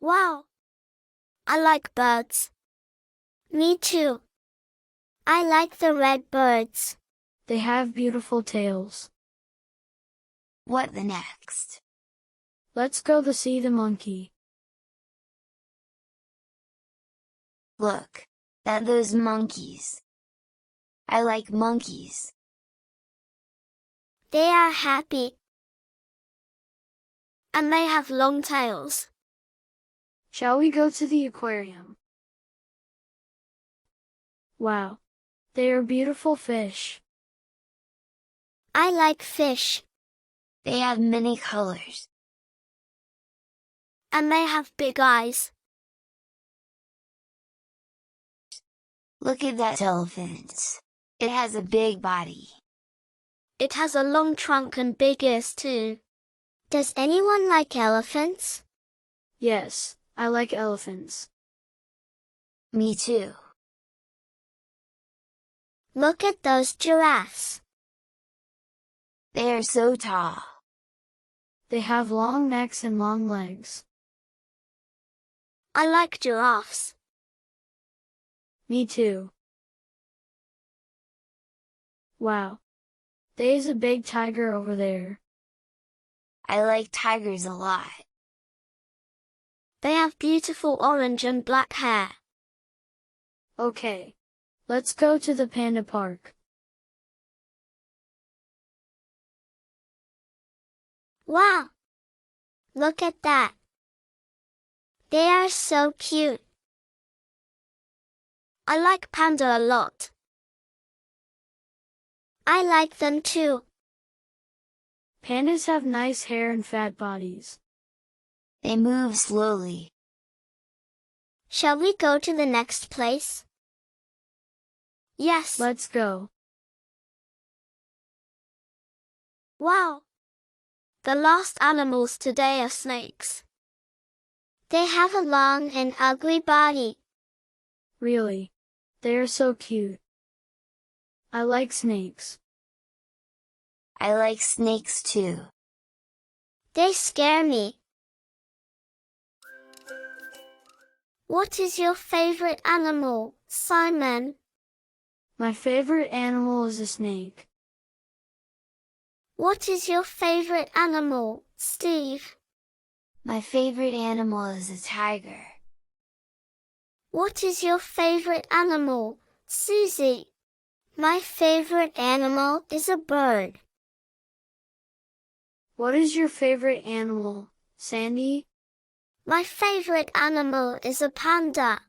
Wow! I like birds. Me too. I like the red birds. They have beautiful tails. What the next? Let's go to see the monkey. Look at those monkeys. I like monkeys. They are happy. And they have long tails. Shall we go to the aquarium? Wow! They are beautiful fish. I like fish. They have many colors. And they have big eyes. Look at that elephant. It has a big body. It has a long trunk and big ears too. Does anyone like elephants? Yes, I like elephants. Me too. Look at those giraffes. They are so tall. They have long necks and long legs. I like giraffes. Me too. Wow! There's a big tiger over there. I like tigers a lot. They have beautiful orange and black hair. Okay. Let's go to the panda park. Wow! Look at that. They are so cute. I like panda a lot. I like them too. Pandas have nice hair and fat bodies. They move slowly. Shall we go to the next place? Yes. Let's go. Wow! The last animals today are snakes. They have a long and ugly body. Really? They are so cute. I like snakes. I like snakes too. They scare me. What is your favorite animal, Simon? My favorite animal is a snake. What is your favorite animal, Steve? My favorite animal is a tiger. What is your favorite animal, Susie? My favorite animal is a bird. What is your favorite animal, Sandy? My favorite animal is a panda.